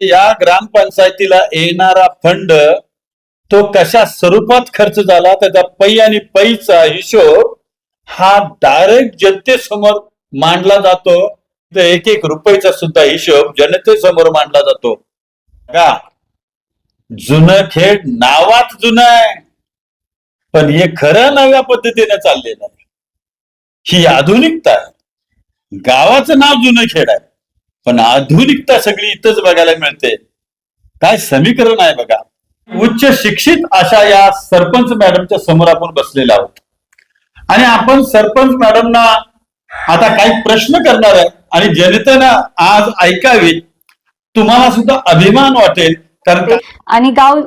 या ग्रामपंचायतीला येणारा फंड तो कशा स्वरूपात खर्च झाला त्याचा पै आणि पैचा हिशोब हा डायरेक्ट जनतेसमोर मांडला जातो. एक एक रुपयाचा सुद्धा हिशोब जनतेसमोर मांडला जातो. का जुनं खेळ नावात जुनं आहे, पण हे खरं नव्या पद्धतीने चाललेलं आहे. ही आधुनिकता आहे. गावाचं नाव जुनं खेळ आहे, पण आधुनिकता सगळी इथंच बघायला मिळते. काय समीकरण आहे बघा. उच्च शिक्षित अशा या सरपंच मॅडमच्या समोर आपण बसलेलो आहोत आणि आपण सरपंच मॅडमना आता काही प्रश्न करणार आहे आणि जनतेनं आज ऐकावी. तुम्हाला सुद्धा अभिमान वाटेल, कारण आणि गाव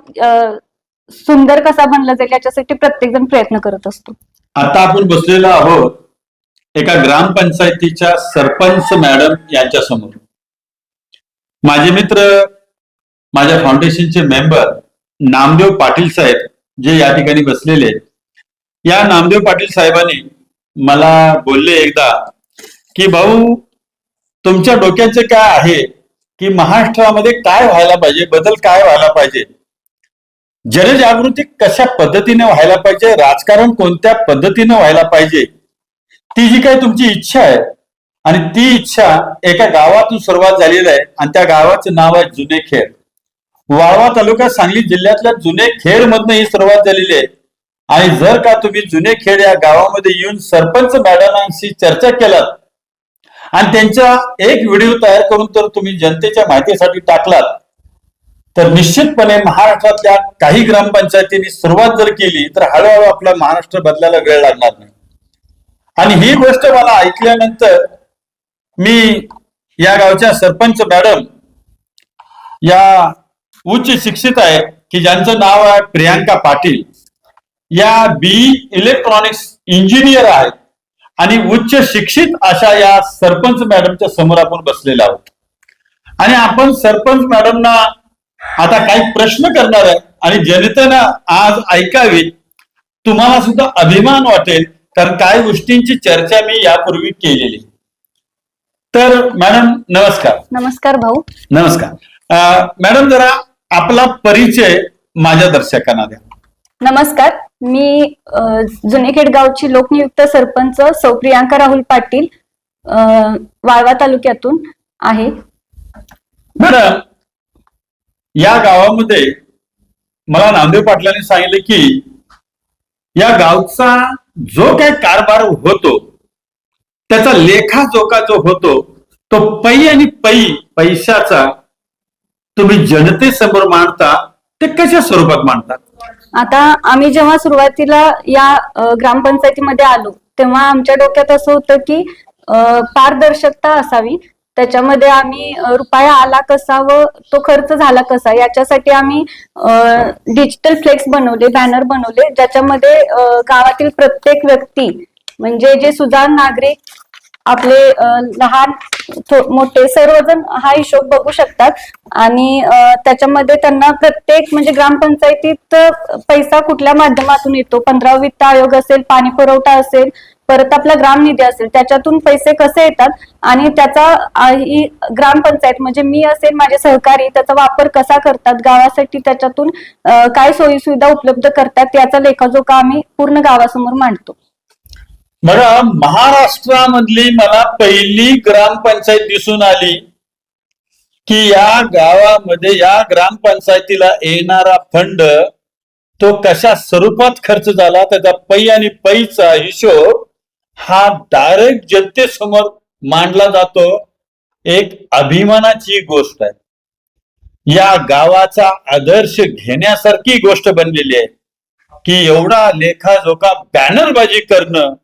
सुंदर कसा बनला जाईल याच्यासाठी प्रत्येक जण प्रयत्न करत असतो. आता आपण बसलेलो आहोत एका ग्रामपंचायतीच्या सरपंच मॅडम यांच्या समोर. माझे मित्र, माझ्या फाउंडेशनचे मेंबर नामदेव पाटील साहेब जे या ठिकाणी बसलेले, या नामदेव पाटील साहेबांनी मला बोलले एकदा की भाऊ, तुमच्या डोक्याचे काय आहे की महाराष्ट्रामध्ये काय व्हायला पाहिजे, बदल काय व्हायला पाहिजे, जनजागृती कशा पद्धतीने व्हायला पाहिजे, राजकारण कोणत्या पद्धतीने व्हायला पाहिजे, ती जी काही तुमची इच्छा आहे आणि ती इच्छा एका गावातून सुरुवात झालेली आहे आणि त्या गावाचं नाव आहे जुने खेड. वाळवा तालुका सांगली जिल्ह्यातल्या जुने खेड मधनं ही सुरुवात झालेली आहे. आणि जर का तुम्ही जुने खेड या गावामध्ये येऊन सरपंच मॅडमांशी चर्चा केलात आणि त्यांचा एक व्हिडिओ तयार करून तर तुम्ही जनतेच्या माहितीसाठी टाकलात, तर निश्चितपणे महाराष्ट्रातल्या काही ग्रामपंचायतींनी सुरुवात जर केली तर हळूहळू आपला महाराष्ट्र बदलायला वेळ लागणार नाही. आणि ही गोष्ट मला ऐकल्यानंतर मी या गावच्या सरपंच मॅडम या उच्च शिक्षित आहे की ज्यांचं नाव आहे प्रियांका पाटील, या बी इलेक्ट्रॉनिक्स इंजिनियर आहेत आणि उच्च शिक्षित अशा या सरपंच मॅडमच्या समोर आपण बसलेलो आहोत आणि आपण सरपंच मॅडमना आता काही प्रश्न करणार आहे आणि जनतेनं आज ऐकावी. तुम्हाला सुद्धा अभिमान वाटेल, कारण काही गोष्टींची चर्चा मी यापूर्वी केलेली. तर मॅडम नमस्कार. नमस्कार भाऊ. नमस्कार मॅडम, जरा आपला परिचय माझ्या दर्शकांना द्या. नमस्कार, मी जुनेखेड गावची लोकनियुक्त सरपंच सौ प्रियांका राहुल पाटील वाळवा तालुक्यातून आहे. मॅडम, या गावामध्ये मला नामदेव पाटलांनी सांगितले की या गावचा जो काही कारभार होतो त्याचा लेखाजोखा जो होतो तो पै आणि पैशाचा तुम्ही जनतेसमोर मांडता, ते कशा स्वरूपात मांडतात? आता आम्ही जेव्हा सुरुवातीला या ग्रामपंचायतीमध्ये आलो तेव्हा आमच्या डोक्यात असं होतं की पारदर्शकता असावी, त्याच्यामध्ये आम्ही रुपया आला कसा व तो खर्च झाला कसा याच्यासाठी आम्ही डिजिटल फ्लेक्स बनवले, बॅनर बनवले, ज्याच्यामध्ये गावातील प्रत्येक व्यक्ती म्हणजे जे सुजाण नागरिक आपले लहान मोठे सर्वजण हा हिशोब बघू शकतात आणि त्याच्यामध्ये त्यांना प्रत्येक म्हणजे ग्रामपंचायतीत पैसा कुठल्या माध्यमातून येतो, 15 वित्त आयोग असेल, पाणी पुरवठा असेल, परत आपला ग्रामनिधी असेल, त्याच्यातून पैसे कसे येतात आणि त्याचा ही ग्रामपंचायत म्हणजे मी असेल, माझे सहकारी त्याचा वापर कसा करतात, गावासाठी त्याच्यातून काय सोयी सुविधा उपलब्ध करतात याचा लेखाजोखा आम्ही पूर्ण गावासमोर मांडतो. बघा, महाराष्ट्रामधली मला पहिली ग्रामपंचायत दिसून आली की या गावामध्ये या ग्रामपंचायतीला येणारा फंड तो कशा स्वरूपात खर्च झाला त्याचा पै आणि पैचा हिशोब हा डायरेक्ट जनतेसमोर मांडला जातो. एक अभिमानाची गोष्ट आहे. या गावाचा आदर्श घेण्यासारखी गोष्ट बनलेली आहे की एवढा लेखाजोखा बॅनरबाजी करणं.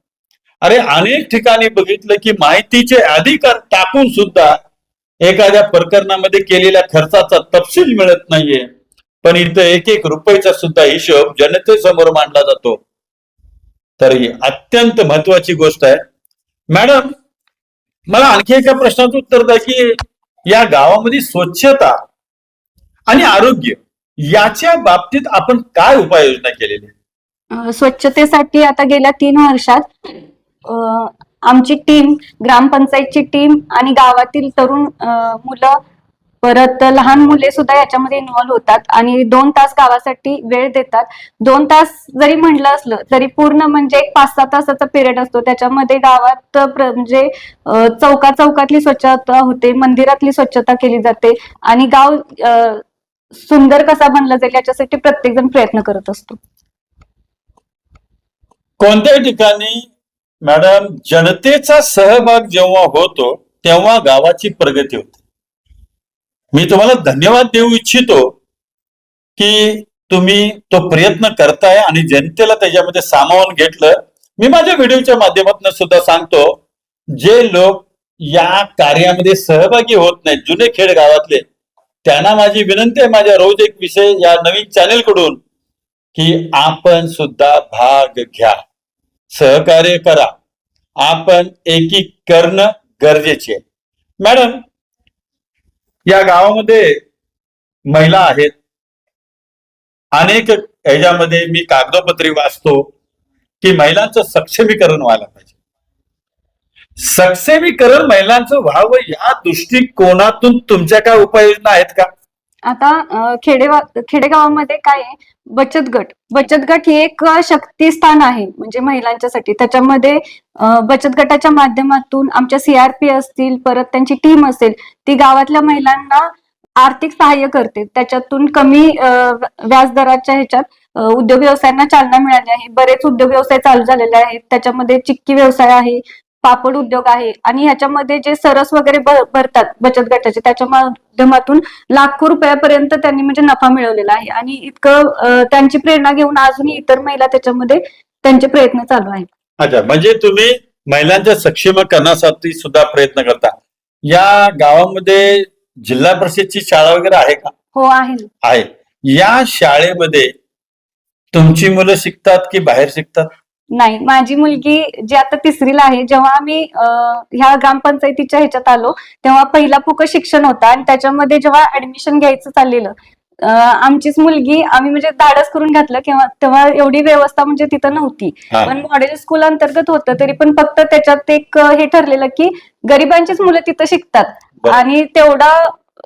अरे, अनेक ठिकाणी बघितलं की माहितीचे अधिकार टाकून सुद्धा एखाद्या प्रकरणामध्ये केलेल्या खर्चाचा तपशील मिळत नाहीये, पण इथं एक एक रुपयाचा सुद्धा हिशोब जनतेसमोर मांडला जातो. तर ही अत्यंत महत्वाची गोष्ट आहे. मॅडम, मला आणखी एका प्रश्नाचं उत्तर द्या की या गावामध्ये स्वच्छता आणि आरोग्य याच्या बाबतीत आपण काय उपाययोजना केलेली? स्वच्छतेसाठी आता गेल्या 3 वर्षात आमची टीम, ग्रामपंचायतची टीम आणि गावातील तरुण मुलं परत लहान मुले सुद्धा याच्यामध्ये इन्व्हॉल्व्ह होतात आणि 2 तास गावासाठी वेळ देतात. 2 तास जरी म्हटलं असलं तरी पूर्ण म्हणजे एक 5-6 तासाचा पिरियड असतो. त्याच्यामध्ये गावात म्हणजे चौकातली स्वच्छता होते, मंदिरातली स्वच्छता केली जाते आणि गाव सुंदर कसा बनला जाईल याच्यासाठी प्रत्येक जण प्रयत्न करत असतो. कोणत्याही ठिकाणी मॅडम जनतेचा सहभाग जेव्हा होतो तेव्हा गावाची प्रगती होते. मी तुम्हाला धन्यवाद देऊ इच्छितो की तुम्ही तो प्रयत्न करताय आणि जनतेला त्याच्यामध्ये सामावून घेतलं. मी माझ्या व्हिडिओच्या माध्यमातून सुद्धा सांगतो, जे लोक या कार्यामध्ये सहभागी होत नाहीत, जुने खेड गावातले, त्यांना माझी विनंती आहे माझ्या रोज एक विषय या नवीन चॅनेल कडून की आपण सुद्धा भाग घ्या, सहकार्य करा. आपण एकी करणं गरजेचे आहे. मॅडम, या गावामध्ये महिला आहेत. अनेक ह्याच्यामध्ये मी कागदोपत्री वाचतो की महिलांचं सक्षमीकरण व्हायला पाहिजे. सक्षमीकरण महिलांचं व्हावं या दृष्टिकोनातून तुमच्या काय उपाययोजना आहेत का? आता खेडेगावामध्ये काय आहे, बचत गट ही एक शक्तीस्थान आहे म्हणजे महिलांच्यासाठी. त्याच्यामध्ये बचत गटाच्या माध्यमातून आमच्या CRP असतील, परत त्यांची टीम असेल, ती गावातल्या महिलांना आर्थिक सहाय्य करते. त्याच्यातून कमी व्याजदराच्या ह्याच्यात उद्योग व्यवसायांना चालना मिळाली आहे. बरेच उद्योग व्यवसाय चालू झालेले आहेत. त्याच्यामध्ये चिक्की व्यवसाय आहे, पापड उद्योग आहे आणि ह्याच्यामध्ये जे सरस वगैरे भरतात बचत गटाचे, त्याच्या माध्यमातून लाखो रुपयापर्यंत त्यांनी म्हणजे नफा मिळवलेला आहे आणि इतकं त्यांची प्रेरणा घेऊन अजूनही इतर महिला त्याच्यामध्ये त्यांचे प्रयत्न चालू आहेत. अच्छा, म्हणजे तुम्ही महिलांच्या सक्षमीकरणासाठी सुद्धा प्रयत्न करता. या गावामध्ये जिल्हा परिषदची शाळा वगैरे आहे का? हो, आहे. या शाळेमध्ये तुमची मुलं शिकतात की बाहेर शिकतात? नाही, माझी मुलगी जी आता 3रीला आहे, जेव्हा आम्ही ह्या ग्रामपंचायतीच्या ह्याच्यात आलो तेव्हा पहिला फुकट शिक्षण होता आणि त्याच्यामध्ये जेव्हा ऍडमिशन घ्यायचं चाललेलं, आमचीच मुलगी आम्ही म्हणजे धाडस करून घातलं किंवा तेव्हा एवढी व्यवस्था म्हणजे तिथं नव्हती. पण मॉडेल स्कूल अंतर्गत होतं तरी पण फक्त त्याच्यात एक हे ठरलेलं की गरिबांचीच मुलं तिथं शिकतात आणि तेवढा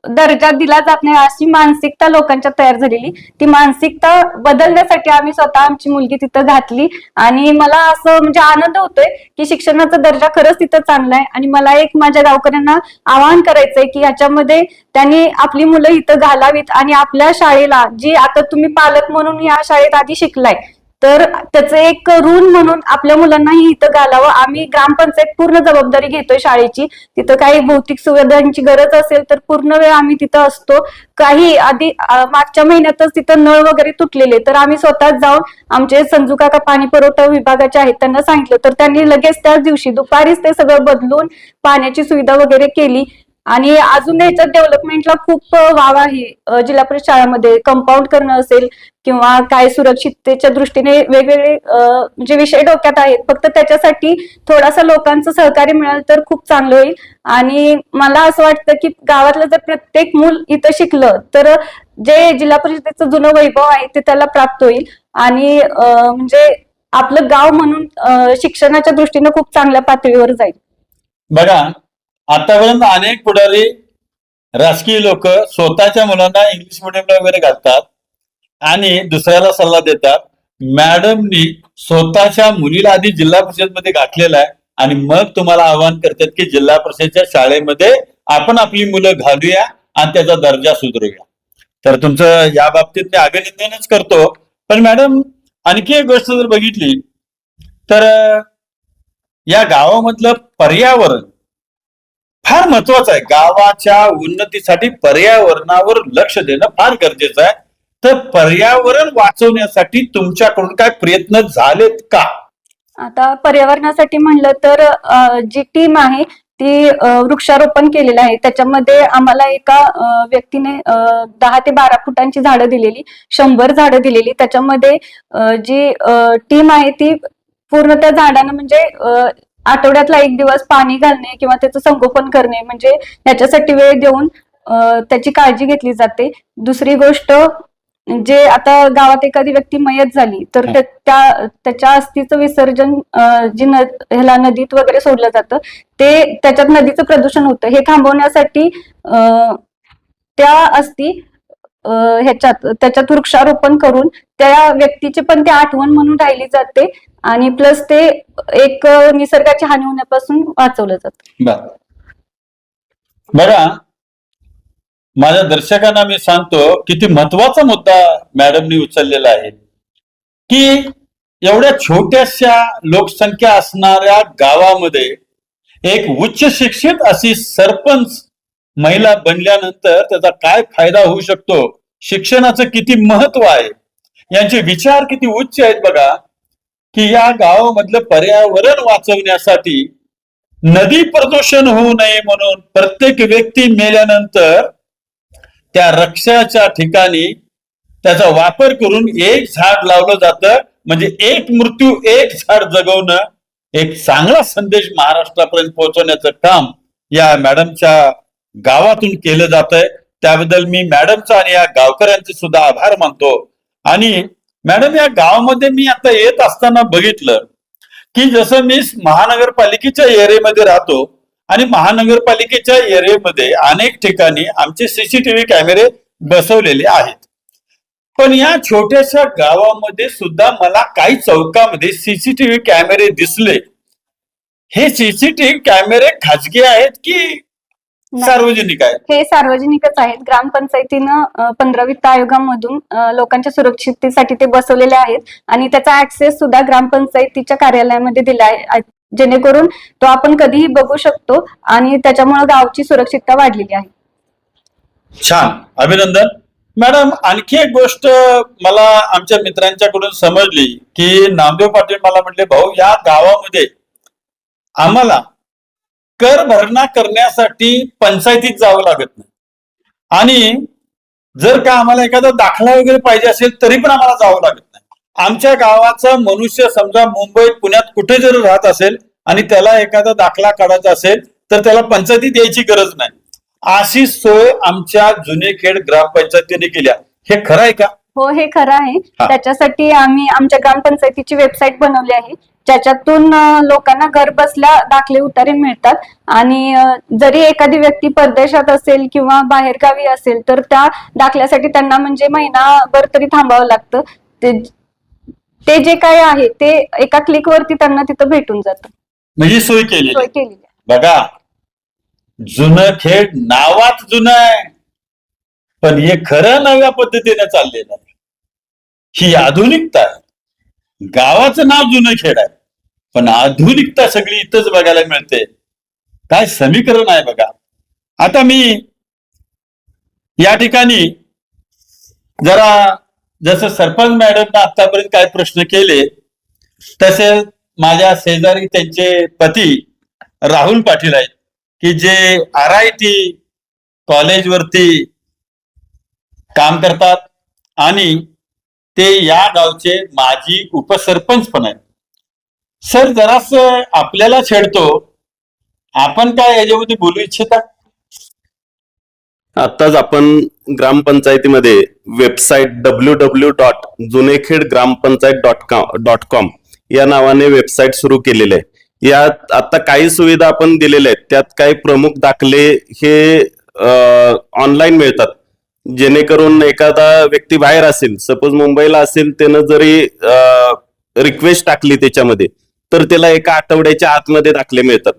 दर्जा दिला जात नाही अशी मानसिकता लोकांच्या तयार झालेली. ती मानसिकता बदलण्यासाठी आम्ही स्वतः आमची मुलगी तिथं घातली आणि मला असं म्हणजे आनंद होतोय की शिक्षणाचा दर्जा खरंच तिथं चांगला आहे. आणि मला एक माझ्या गावकऱ्यांना आवाहन करायचंय की ह्याच्यामध्ये त्यांनी आपली मुलं इथं घालावीत आणि आपल्या शाळेला, जी आता तुम्ही पालक म्हणून या शाळेत आधी शिकलाय, तर त्याचं एक ऋण म्हणून आपल्या मुलांनाही इथं घालावं. आम्ही ग्रामपंचायत पूर्ण जबाबदारी घेतोय शाळेची. तिथं काही भौतिक सुविधांची गरज असेल तर पूर्ण वेळ आम्ही तिथं असतो. काही आधी मागच्या महिन्यातच तिथं नळ वगैरे तुटलेले, तर आम्ही स्वतःच जाऊन आमचे संजू काका पाणी पुरवठा विभागाचे आहेत त्यांना सांगितलं, तर त्यांनी लगेच त्याच दिवशी दुपारीच ते सगळं बदलून पाण्याची सुविधा वगैरे केली. आणि अजून याच्यात डेव्हलपमेंटला खूप वाव आहे. जिल्हा परिषद शाळेमध्ये कंपाऊंड करणं असेल किंवा काय सुरक्षिततेच्या दृष्टीने वेगवेगळे म्हणजे विषय डोक्यात आहेत. फक्त त्याच्यासाठी थोडासा लोकांचं सहकार्य मिळालं तर खूप चांगलं होईल. आणि मला असं वाटतं की गावातलं जर प्रत्येक मूल इथं शिकलं तर जे जिल्हा परिषदेचं जुनं वैभव आहे ते त्याला प्राप्त होईल आणि म्हणजे आपलं गाव म्हणून शिक्षणाच्या दृष्टीने खूप चांगल्या पातळीवर जाईल. बघा, आतापर्यंत अनेक पुढारी राजकीय लोक स्वतःच्या मुलांना इंग्लिश मिडियमला वगैरे घालतात आणि दुसऱ्याला सल्ला देतात. मॅडमनी स्वतःच्या मुलीला आधी जिल्हा परिषद मध्ये घातलेला आहे आणि मग तुम्हाला आवाहन करतात की जिल्हा परिषदच्या शाळेमध्ये आपण आपली मुलं घालूया आणि त्याचा दर्जा सुधारूया. तर तुमचं या बाबतीत मी अभिनंदनच करतो. पण मॅडम, आणखी एक गोष्ट जर बघितली तर या गावामधलं पर्यावरण फार महत्वाचं आहे. गावाच्या उन्नतीसाठी पर्यावरणावर लक्ष देणं फार गरजेचं आहे. तर पर्यावरण वाचवण्यासाठी तुमच्याकडून काय प्रयत्न झालेत का? आता पर्यावरणासाठी म्हणलं तर जी टीम आहे ती वृक्षारोपण केलेलं आहे. त्याच्यामध्ये आम्हाला एका व्यक्तीने 10 ते 12 फुटांची झाडं दिलेली, 100 झाडं दिलेली. त्याच्यामध्ये जी टीम आहे ती पूर्ण त्या झाडांना म्हणजे आठवड्यातला 1 दिवस पाणी घालणे किंवा त्याचं संगोपन करणे, म्हणजे याच्यासाठी वेळ देऊन त्याची काळजी घेतली जाते. दुसरी गोष्ट, जे आता गावात एखादी व्यक्ती मयत झाली तर त्याच्या अस्थिचं विसर्जन जी ह्याला नदीत वगैरे सोडलं जातं, ते त्याच्यात नदीचं प्रदूषण होतं. हे थांबवण्यासाठी त्या असती ह्याच्यात त्याच्यात वृक्षारोपण करून त्या व्यक्तीची पण ती आठवण म्हणून राहिली जाते आणि प्लस ते एक निसर्गाची हानी होण्यापासून वाचवलं जातं. बर, बघा माझ्या दर्शकांना मी सांगतो किती महत्वाचा मुद्दा मॅडमनी उचललेला आहे की एवढ्या छोट्याशा लोकसंख्या असणाऱ्या गावामध्ये एक उच्च शिक्षित अशी सरपंच महिला बनल्यानंतर त्याचा काय फायदा होऊ शकतो, शिक्षणाचं किती महत्व आहे, यांचे विचार किती उच्च आहेत बघा. की या गावामधलं पर्यावरण वाचवण्यासाठी नदी प्रदूषण होऊ नये म्हणून प्रत्येक व्यक्ती मेल्यानंतर त्या वृक्षाच्या ठिकाणी त्याचा वापर करून एक झाड लावलं जातं, म्हणजे एक मृत्यू एक झाड जगवणं, एक चांगला संदेश महाराष्ट्रापर्यंत पोहोचवण्याचं काम या मॅडमच्या गावातून केलं जात आहे. त्याबद्दल मी मॅडमचा आणि या गावकऱ्यांचे सुद्धा आभार मानतो. आणि मॅडम या गावामध्ये मी आता येत असताना बघितलं की जसं मी महानगरपालिकेच्या एरियामध्ये राहतो आणि महानगरपालिकेच्या एरियामध्ये अनेक ठिकाणी आमचे सीसीटीव्ही कॅमेरे बसवलेले आहेत, पण या छोट्याशा गावामध्ये सुद्धा मला काही चौकामध्ये सीसीटीव्ही कॅमेरे दिसले. हे सीसीटीव्ही कॅमेरे खाजगी आहेत की सार्वजनिक आहेत? हे सार्वजनिकच आहेत. ग्रामपंचायतीनं 15 वित्त आयोगामधून लोकांच्या सुरक्षिततेसाठी ते बसवलेले आहेत आणि त्याचा ऍक्सेस सुद्धा ग्रामपंचायतीच्या कार्यालयामध्ये दिला आहे, जेणेकरून तो आपण कधीही बघू शकतो आणि त्याच्यामुळे गावची सुरक्षितता वाढलेली आहे. छान, अभिनंदन मॅडम. आणखी एक गोष्ट मला आमच्या मित्रांच्याकडून समजली की नामदेव पाटील मला म्हटले, भाऊ या गावामध्ये आम्हाला कर भरणा करण्यासाठी पंचायतीत जावं लागत नाही आणि जर का आम्हाला एखादा दाखला वगैरे पाहिजे असेल तरी पण आम्हाला जावं लागत नाही. आमच्या गावाचा मनुष्य समजा मुंबईत पुण्यात कुठे जर राहत असेल आणि त्याला एखादा दाखला काढायचा असेल तर त्याला पंचायतीत यायची गरज नाही. अशी सोय आमच्या जुनेखेड ग्रामपंचायतीने केल्या. हे खरं आहे का? हो, हे खरं आहे. त्याच्यासाठी आम्ही आमच्या ग्रामपंचायतीची वेबसाईट बनवली आहे, ज्याच्यातून लोकांना घर बसल्या दाखले उतारे मिळतात आणि जरी एखादी व्यक्ती परदेशात असेल किंवा बाहेरगावी असेल तर त्या दाखल्यासाठी त्यांना म्हणजे महिनाभर तरी थांबावं लागतं. ते जे काय आहे ते एका क्लिक वरती त्यांना तिथं भेटून जातं. म्हणजे सोय केली आहे. बघा, जुनं खेड नावात जुनं आहे पण हे खरं नव्या पद्धतीने चाललेलं आहे. ही आधुनिकता आहे. गावाचं नाव जुनं खेड आहे पण आधुनिकता सगळी इथंच बघायला मिळते. काय समीकरण आहे बघा. आता मी या ठिकाणी जरा जसं सरपंच मॅडमना आतापर्यंत काय प्रश्न केले तसे माझ्या शेजारी त्यांचे पती राहुल पाटील आहेत की जे RIT कॉलेजवरती काम करतात आणि ते या गावचे माजी उपसरपंच पण आहेत. सर जरास आपल्याला छेडतो, आपण काय याच्यामध्ये बोलू इच्छिता? आताच आपण ग्रामपंचायतीमध्ये वेबसाईट www.junekhedgrampанchayat.com या नावाने वेबसाईट सुरू केलेली आहे. यात आता काही सुविधा आपण दिलेल्या आहेत. त्यात काही प्रमुख दाखले हे ऑनलाईन मिळतात, जेणेकरून एखादा व्यक्ती बाहेर असेल, सपोज मुंबईला असेल, त्यानं जरी रिक्वेस्ट टाकली त्याच्यामध्ये तर त्याला एका आठवड्याच्या आतमध्ये दाखले मिळतात.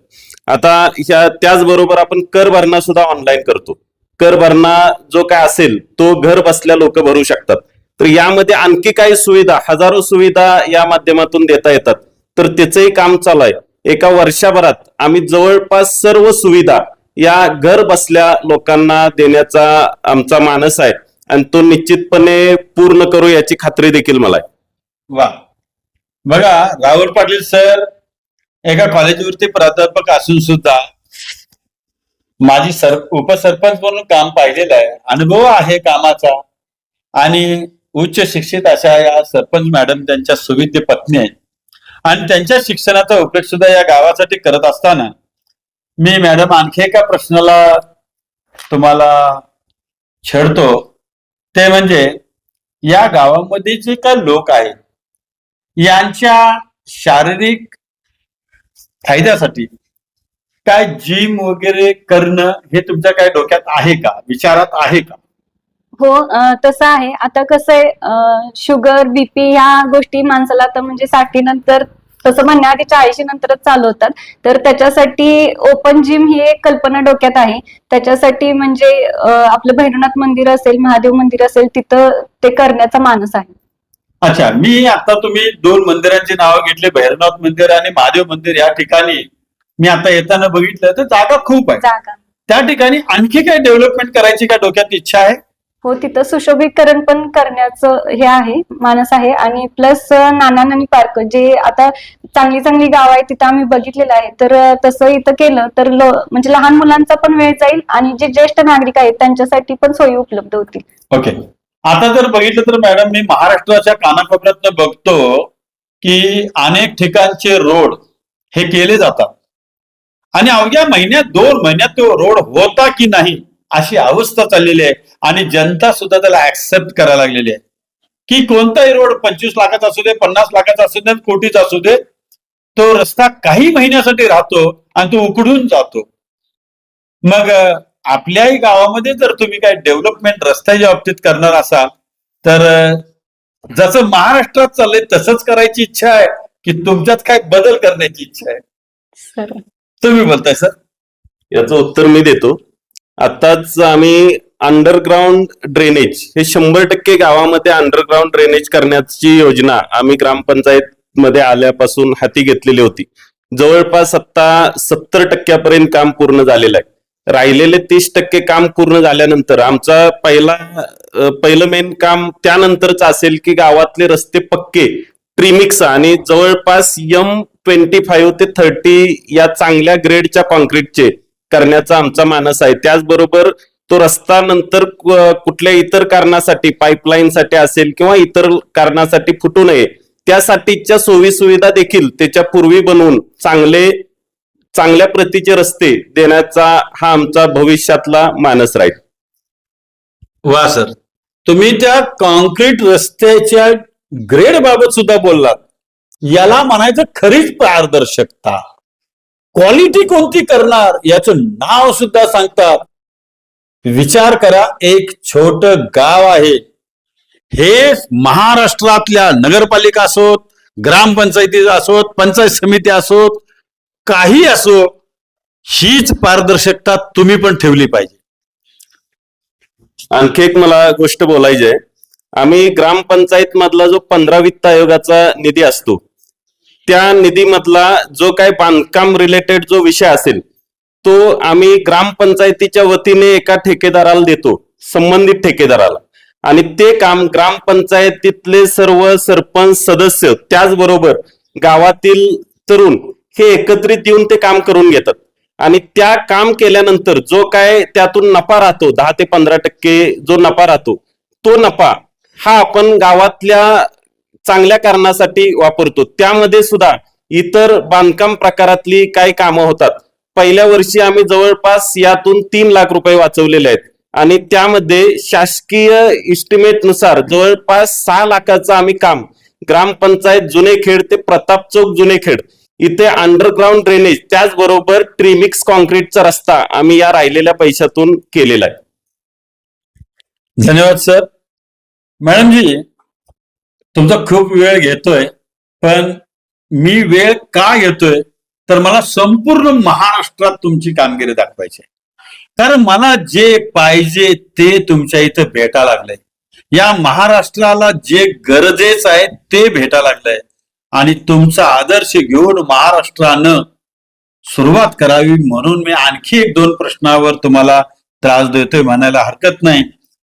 आता त्याचबरोबर आपण कर भरणा सुद्धा ऑनलाईन करतो. कर भरणा जो काय असेल तो घर बसल्या लोक भरू शकतात. तर यामध्ये आणखी काही सुविधा, हजारो सुविधा या माध्यमातून देता येतात. तर त्याचंही काम चालू आहे. एका वर्षभरात आम्ही जवळपास सर्व सुविधा या घर बसल्या लोकांना देण्याचा आमचा मानस आहे आणि तो निश्चितपणे पूर्ण करू याची खात्री देखील मला आहे. वा, बघा राहुल पाटील सर एका कॉलेजवरती प्राध्यापक असून सुद्धा माझी उपसरपंच म्हणून काम पाहिलेलं आहे, अनुभव आहे कामाचा आणि उच्च शिक्षित अशा या सरपंच मॅडम त्यांच्या सुविद्य पत्नी आहेत आणि त्यांच्या शिक्षणाचा उपयोग सुद्धा या गावासाठी करत असताना मी मॅडम आणखी एका प्रश्नाला तुम्हाला छेडतो, ते म्हणजे या गावामध्ये जे काही लोक आहेत यांच्या शारीरिक फायद्यासाठी काय जिम वगैरे करणं हे तुमच्या काय डोक्यात आहे का, विचारात आहे का? हो, तसं आहे. आता कसं आहे, शुगर, बीपी ह्या गोष्टी माणसाला तर म्हणजे 60 नंतर, तसं म्हणण्याआधी 40 नंतरच चालू होतात. तर त्याच्यासाठी ओपन जिम ही एक कल्पना डोक्यात आहे. त्याच्यासाठी म्हणजे आपलं भैरवनाथ मंदिर असेल, महादेव मंदिर असेल, तिथं ते करण्याचा मानस आहे. अच्छा, मी आता तुम्ही 2 मंदिरांची नावं घेतली, भैरवनाथ मंदिर आणि महादेव मंदिर. या ठिकाणी मी आता येताना बघितलं तर जागा खूप आहे. जागा. त्या ठिकाणी आणखी काय डेव्हलपमेंट करायची का डोक्यात इच्छा आहे? हो, तिथं सुशोभीकरण पण करण्याचं हे आहे, मानस आहे. आणि प्लस नाना नानी पार्क, जे आता चांगली चांगली गाव आहे तिथं आम्ही बघितलेलं आहे. तर तसं इथं केलं तर म्हणजे लहान मुलांचा पण वेळ जाईल आणि जे ज्येष्ठ नागरिक आहेत त्यांच्यासाठी पण सोयी उपलब्ध होतील. ओके. आता जर बघितलं तर मॅडम, मी महाराष्ट्राच्या कानाकोपऱ्यातनं बघतो की अनेक ठिकाणचे रोड हे केले जातात आणि अवघ्या महिन्यात 2 महिन्यात तो रोड होता की नाही अशी अवस्था चाललेली आहे. आणि जनता सुद्धा त्याला ऍक्सेप्ट करायला लागलेली आहे की कोणताही रोड 25 लाखाचा असू दे, 50 लाखाचा असू दे, कोटीचा असू दे, तो रस्ता काही महिन्यासाठी राहतो आणि तो उकडून जातो. मग आपल्याही गावामध्ये जर तुम्ही काही डेव्हलपमेंट रस्त्याच्या बाबतीत करणार असाल तर जसं महाराष्ट्रात चाललंय तसंच करायची इच्छा आहे की तुमच्यात काय बदल करण्याची इच्छा आहे? सर, तुम्ही बोलताय सर. याचं उत्तर मी देतो. आताच आम्ही अंडरग्राऊंड ड्रेनेज हे 100% गावामध्ये अंडरग्राऊंड ड्रेनेज करण्याची योजना आम्ही ग्रामपंचायत मध्ये आल्यापासून हाती घेतलेली होती. जवळपास आता 70% काम पूर्ण झालेलं आहे. राहिलेले 30% काम पूर्ण झाल्यानंतर आमचा पहिलं मेन काम त्यानंतरच असेल की गावातले रस्ते पक्के, ट्रिमिक्स आणि जवळपास M25 ते 30 या चांगल्या ग्रेडच्या कॉन्क्रीटचे करण्याचा आमचा मानस आहे. त्याचबरोबर तो रस्ता नंतर कुठल्या इतर कारणासाठी, पाईपलाईनसाठी असेल किंवा इतर कारणासाठी फुटू नये त्यासाठीच्या सोयी सुविधा देखील त्याच्या पूर्वी बनवून चांगल्या प्रतीचे रस्ते देण्याचा हा आमचा भविष्यातला मानस राहील. वा सर, तुम्ही त्या कॉन्क्रीट रस्त्याच्या ग्रेड बाबत सुद्धा बोललात. याला म्हणायचं खरीच पारदर्शकता. क्वालिटी कोणती करणार याचं नाव सुद्धा सांगतात. विचार करा, एक छोट गाव आहे, हे महाराष्ट्रातल्या नगरपालिका असोत, ग्रामपंचायती असोत, पंचायत समिती असोत, काही असो, हीच पारदर्शकता तुम्ही पण ठेवली पाहिजे. आणखी एक मला गोष्ट बोलायची आहे. आम्ही ग्रामपंचायत मधला जो 15 वित्त आयोगाचा निधी असतो त्या निधीमधला जो काही बांधकाम रिलेटेड जो विषय असेल तो आम्ही ग्रामपंचायतीच्या वतीने एका ठेकेदाराला देतो, संबंधित ठेकेदाराला. आणि ते काम ग्रामपंचायतीतले सर्व सरपंच सदस्य त्याचबरोबर गावातील तरुण हे एकत्रित येऊन ते काम करून घेतात. आणि त्या काम केल्यानंतर जो काय त्यातून नफा राहतो, 10 ते 15% जो नफा राहतो, तो नफा हा आपण गावातल्या चांगल्या कारणासाठी वापरतो. त्यामध्ये सुद्धा इतर बांधकाम प्रकारातली काही कामं होतात. पहिल्या वर्षी आम्ही जवळपास यातून 3 लाख रुपये वाचवलेले आहेत आणि त्यामध्ये शासकीय इस्टिमेट नुसार जवळपास 6 लाखाचं आम्ही काम ग्रामपंचायत जुनेखेड ते प्रताप चौक जुनेखेड इथे अंडरग्राऊंड ड्रेनेज त्याचबरोबर ट्रिमिक्स कॉन्क्रीटचा रस्ता आम्ही या राहिलेल्या पैशातून केलेला आहे. धन्यवाद सर. मॅडम जी, तुमचा खूप वेळ घेतोय, पण मी वेळ का घेतोय तर मला संपूर्ण महाराष्ट्रात तुमची कामगिरी दाखवायची आहे. कारण मला जे पाहिजे ते तुमच्या इथं भेटा लागलंय. या महाराष्ट्राला जे गरजेचं आहे ते भेटा लागलंय आणि तुमचा आदर्श घेऊन महाराष्ट्रानं सुरुवात करावी. म्हणून मी आणखी 1-2 प्रश्नावर तुम्हाला त्रास देतोय म्हणायला हरकत नाही.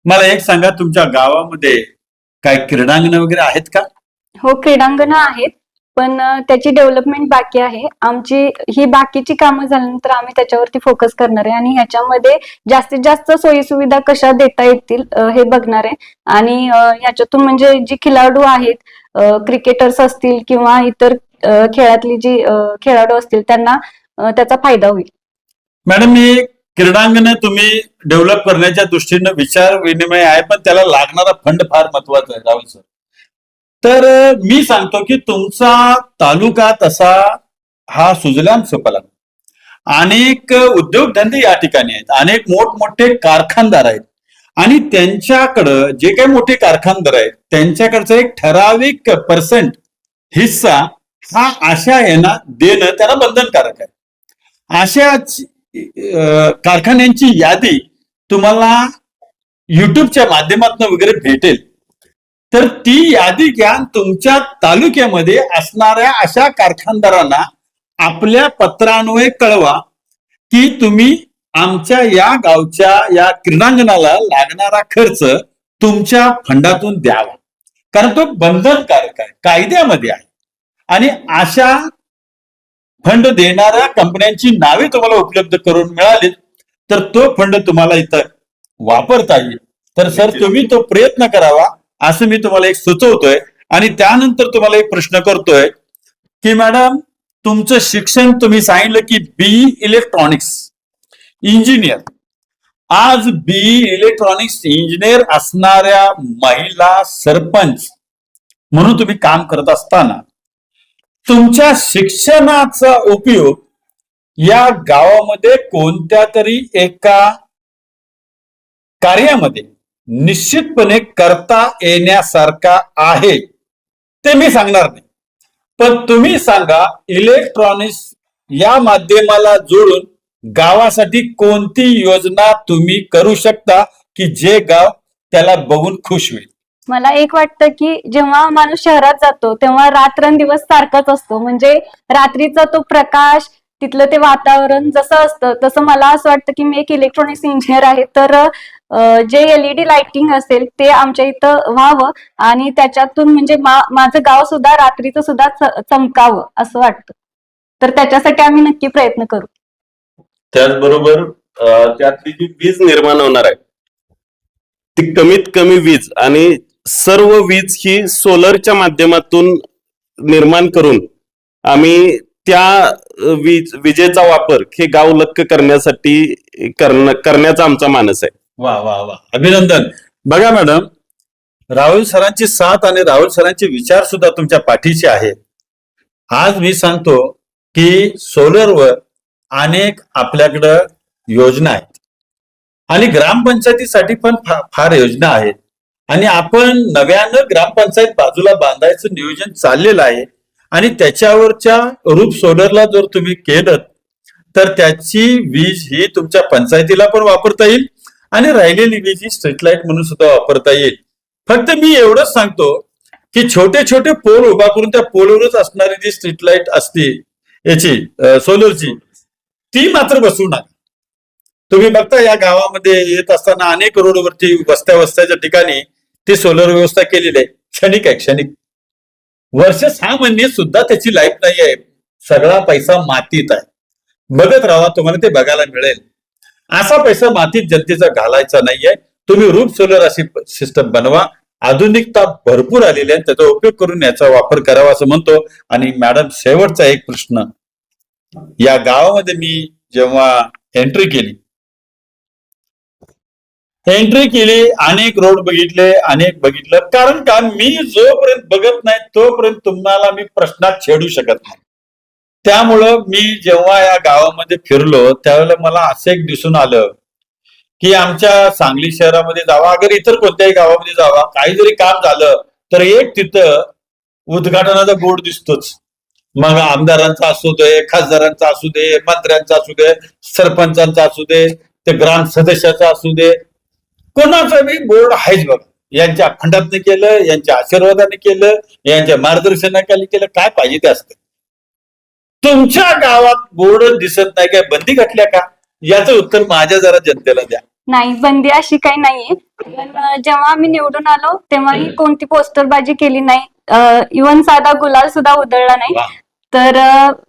मला एक सांगा, तुमच्या गावामध्ये काय क्रीडांगण वगैरे आहेत का? हो, क्रीडांगण आहेत, पण त्याची डेव्हलपमेंट बाकी आहे. आमची ही बाकीची कामं झाल्यानंतर आम्ही त्याच्यावरती फोकस करणार आहे आणि ह्याच्यामध्ये जास्तीत जास्त सोयी सुविधा कशा देता येतील हे बघणार आहे. आणि ह्याच्यातून म्हणजे जी खेळाडू आहेत, क्रिकेटर्स असतील किंवा इतर खेळातली जी खेळाडू असतील त्यांना त्याचा फायदा होईल. मॅडम, ही क्रीडांगण तुम्ही डेव्हलप करण्याच्या दृष्टीनं विचार विनिमय आहे, पण त्याला लागणारा फंड फार महत्वाचा आहे राहुल सर. तर मी सांगतो की तुमचा तालुका तसा हा सुजलाम सुफलाम अनेक उद्योगधंदे या ठिकाणी आहेत, अनेक मोठमोठे कारखानदार आहेत आणि त्यांच्याकडं जे काही मोठे कारखानदार आहेत त्यांच्याकडचा एक ठराविक पर्सेंट हिस्सा हा अशा यांना देणं त्यांना बंधनकारक आहे. अशा कारखान्यांची यादी तुम्हाला युट्यूबच्या माध्यमातून वगैरे भेटेल. तर ती यादी घ्या, तुमच्या तालुक्यामध्ये असणाऱ्या अशा कारखानदारांना आपल्या पत्रान्वये कळवा की तुम्ही आमच्या या गावच्या या क्रीडांगणाला लागणारा खर्च तुमच्या फंडातून द्यावा, कारण तो बंधनकारक आहे, कायद्यामध्ये आहे. आणि अशा फंड देणाऱ्या कंपन्यांची नावे तुम्हाला उपलब्ध करून मिळाली तर तो फंड तुम्हाला इथं वापरता येईल. तर सर तुम्ही तो प्रयत्न करावा असं मी तुम्हाला एक सुचवतोय. आणि त्यानंतर तुम्हाला एक प्रश्न करतोय की मॅडम तुमचं शिक्षण तुम्ही सांगितलं की बीई इलेक्ट्रॉनिक्स इंजिनियर. आज बीई इलेक्ट्रॉनिक्स इंजिनियर असणाऱ्या महिला सरपंच म्हणून तुम्ही काम करत असताना तुमच्या शिक्षणाचा उपयोग या गावामध्ये कोणत्या तरी एका कार्यामध्ये निश्चितपणे करता येण्यासारखा आहे, ते मी सांगणार नाही. पण तुम्ही सांगा इलेक्ट्रॉनिक्स या माध्यमाला जोडून गावासाठी कोणती योजना तुम्ही करू शकता की जे गाव त्याला बघून खुश होईल. मला एक वाटतं की जेव्हा माणूस शहरात जातो तेव्हा रात्रंदिवस सारखाच असतो. म्हणजे रात्रीचा तो प्रकाश, तिथलं ते वातावरण जसं असतं तसं मला असं वाटतं की मी एक इलेक्ट्रॉनिक्स इंजिनियर आहे, तर जे LED लाइटिंग असेल ते आमच्या इथं व्हावं आणि त्याच्यातून म्हणजे माझं गाव सुद्धा रात्रीचं सुद्धा चमकावं असं वाटतं. तर त्याच्यासाठी आम्ही नक्की प्रयत्न करू. त्याचबरोबर त्यातली जी वीज निर्माण होणार आहे ती कमीत कमी वीज आणि सर्व वीज ही सोलरच्या माध्यमातून निर्माण करून आम्ही त्या विजेचा वापर हे गाव लक्क करण्यासाठी करण्याचा आमचा मानस आहे. वा वा वा, अभिनंदन. बघा मॅडम, राहुल सरांची साथ आणि राहुल सरांचे विचार सुद्धा तुमच्या पाठीचे आहेत. आज मी सांगतो की सोलरवर अनेक आपल्याकडं योजना आहेत आणि ग्रामपंचायतीसाठी पण फार योजना आहेत आणि आपण नव्यानं ग्रामपंचायत बाजूला बांधायचं नियोजन चाललेलं आहे आणि त्याच्यावरच्या रूप सोलरला जर तुम्ही केलं तर त्याची वीज ही तुमच्या पंचायतीला पण वापरता येईल आणि राहिलेली वीज ही स्ट्रीट लाईट म्हणून सुद्धा वापरता येईल. फक्त मी एवढंच सांगतो की छोटे छोटे पोल उभा करून त्या पोलवरच असणारी जी स्ट्रीट लाईट असते याची सोलरची ती मात्र बसवू नका. तुम्ही बघता या गावामध्ये येत असताना अनेक रोडवरती वस्त्याच्या ठिकाणी ती सोलर व्यवस्था केलेली आहे. क्षणिक आहे, क्षणिक. वर्ष 6 महिने सुद्धा त्याची लाईफ नाही आहे. सगळा पैसा मातीत आहे. बघत राहा, तुम्हाला ते बघायला मिळेल. असा पैसा मातीत जनतेचा घालायचा नाहीये. तुम्ही रूप सोलर अशी सिस्टम बनवा. आधुनिकता भरपूर आलेली आहे, त्याचा उपयोग करून याचा वापर करावा असं म्हणतो. आणि मॅडम शेवटचा एक प्रश्न, या गावामध्ये मी जेव्हा एंट्री केली अनेक रोड बघितले, अनेक बघितलं. कारण का मी जोपर्यंत बघत नाही तोपर्यंत तुम्हाला मी प्रश्नात छेडू शकत नाही. त्यामुळं मी जेव्हा या गावामध्ये फिरलो त्यावेळेला मला असं एक दिसून आलं की आमच्या सांगली शहरामध्ये जावा, अगर इतर कोणत्याही गावामध्ये जावा, काही जरी काम झालं तर एक तिथं उद्घाटनाचा बोर्ड दिसतोच. मग आमदारांचा असू दे, खासदारांचा असू दे, मंत्र्यांचा असू दे, सरपंचांचा असू दे, ते ग्राम सदस्याचा असू दे, कोणाचा बी बोर्ड आहेच बघा. यांच्या फंडातनं केलं, यांच्या आशीर्वादाने केलं, यांच्या मार्गदर्शनाखाली केलं, काय पाहिजे ते असतं. तुमच्या गावात बोर्ड दिसत नाही, काय बंदी घातल्या का? याचं उत्तर माझ्या जरा जनतेला द्या. नाही, बंदी अशी काही नाहीये. पण जेव्हा आम्ही निवडून आलो तेव्हाही कोणती पोस्टरबाजी केली नाही. इव्हन साधा गुलाल सुद्धा उधळला नाही. तर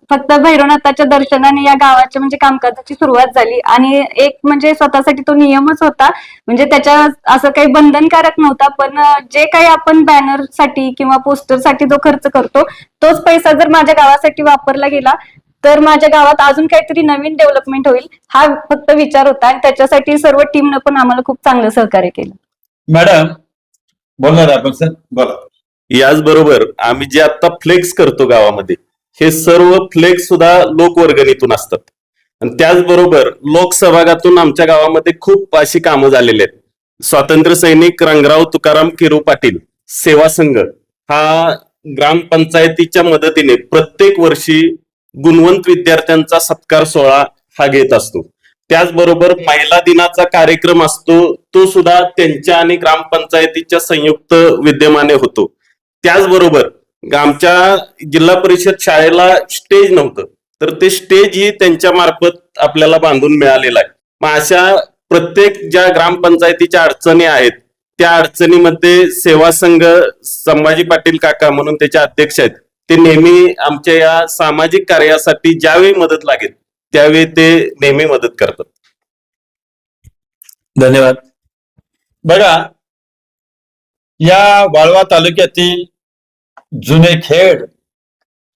फक्त भैरवनाथाच्या दर्शनाने या गावाच्या म्हणजे कामकाजाची सुरुवात झाली. आणि एक म्हणजे स्वतःसाठी तो नियमच होता, म्हणजे त्याच्या असं काही बंधनकारक नव्हता. पण जे काही आपण बॅनरसाठी किंवा पोस्टरसाठी जो खर्च करतो तोच पैसा जर माझ्या गावासाठी वापरला गेला तर माझ्या गावात अजून काहीतरी नवीन डेव्हलपमेंट होईल, हा फक्त विचार होता. आणि त्याच्यासाठी सर्व टीमनं पण आम्हाला खूप चांगलं सहकार्य केलं. मॅडम बोलणार आपण सर, बोला. याचबरोबर आम्ही जे आता फ्लेक्स करतो गावामध्ये, हे सर्व फ्लेक्स सुद्धा लोकवर्गणीतून असतात. आणि त्याचबरोबर लोकसहभागातून आमच्या गावामध्ये खूप अशी कामं झालेली आहेत. स्वातंत्र्य सैनिक रंगराव तुकाराम किरू पाटील सेवा संघ हा ग्रामपंचायतीच्या मदतीने प्रत्येक वर्षी गुणवंत विद्यार्थ्यांचा सत्कार सोहळा हा घेत असतो. त्याचबरोबर महिला दिनाचा कार्यक्रम असतो, तो सुद्धा त्यांच्या आणि ग्रामपंचायतीच्या संयुक्त विद्यमाने होतो. त्याचबरोबर आमच्या जिल्हा परिषद शाळेला स्टेज नव्हतं, तर ते स्टेज ही त्यांच्या मार्फत आपल्याला बांधून मिळालेलं आहे. मग अशा प्रत्येक ज्या ग्रामपंचायतीच्या अडचणी आहेत त्या अडचणीमध्ये सेवा संघ संभाजी पाटील काका म्हणून त्याचे अध्यक्ष आहेत, ते नेहमी आमच्या या सामाजिक कार्यासाठी ज्यावेळी मदत लागेल त्यावेळी ते नेहमी मदत करतात. धन्यवाद. बघा, या वाळवा तालुक्यातील जुने खेड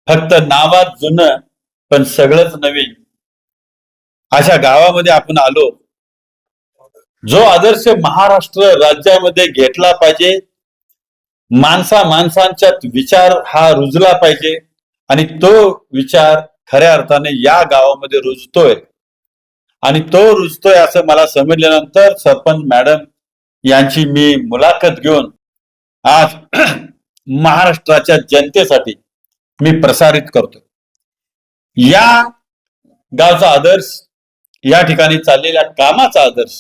फक्त नावात जुनं पण सगळंच नवीन अशा गावामध्ये आपण आलो, जो आदर्श महाराष्ट्र राज्यामध्ये घेतला पाहिजे. माणसांच्यात विचार हा रुजला पाहिजे आणि तो विचार खऱ्या अर्थाने या गावामध्ये रुजतोय आणि तो रुजतोय असं मला समजल्यानंतर सरपंच मॅडम यांची मी मुलाखत घेऊन आज महाराष्ट्राच्या जनतेसाठी मी प्रसारित करतो. या गावचा आदर्श, या ठिकाणी चाललेल्या कामाचा आदर्श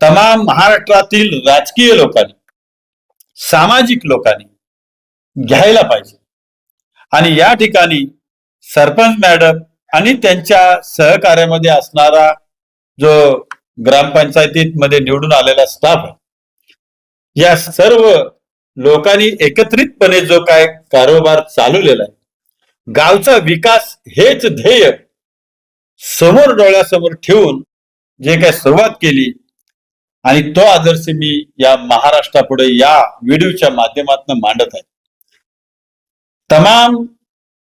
तमाम महाराष्ट्रातील राजकीय लोकांनी, सामाजिक लोकांनी घ्यायला पाहिजे. आणि या ठिकाणी सरपंच मॅडम आणि त्यांच्या सहकार्यामध्ये असणारा जो ग्रामपंचायतीमध्ये निवडून आलेला स्टाफ, या सर्व लोकांनी एकत्रितपणे जो काय कारोबार चालवलेला आहे, गावचा विकास हेच ध्येय समोर डोळ्यासमोर ठेवून जे काय सुरुवात केली आणि तो आदर्श मी या महाराष्ट्रापुढे या व्हिडिओच्या माध्यमातून मांडत आहे. तमाम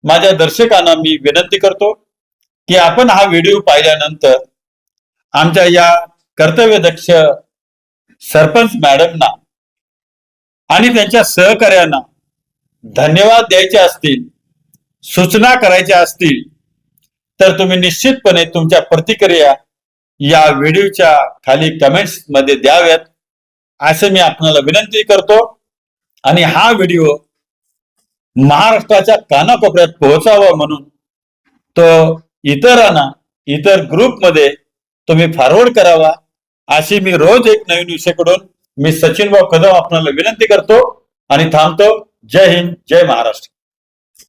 माझ्या दर्शकांना मी विनंती करतो की आपण हा व्हिडिओ पाहिल्यानंतर आमच्या या कर्तव्यदक्ष सरपंच मॅडमना आणि त्यांच्या सहकार्यांना धन्यवाद द्यायचे असतील, सूचना करायच्या असतील तर तुम्ही निश्चितपणे तुमच्या प्रतिक्रिया या व्हिडिओच्या खाली कमेंट्स मध्ये द्याव्यात असे मी आपल्याला विनंती करतो. आणि हा व्हिडिओ महाराष्ट्राच्या कानाकोपऱ्यात पोहोचावा म्हणून तो इतरांना, इतर ग्रुपमध्ये तुम्ही फॉरवर्ड करावा अशी मी रोज एक नवीन विषयाकडून मी सचिन भाऊ कदम आपल्याला विनंती करतो आणि थांबतो. जय हिंद, जय महाराष्ट्र.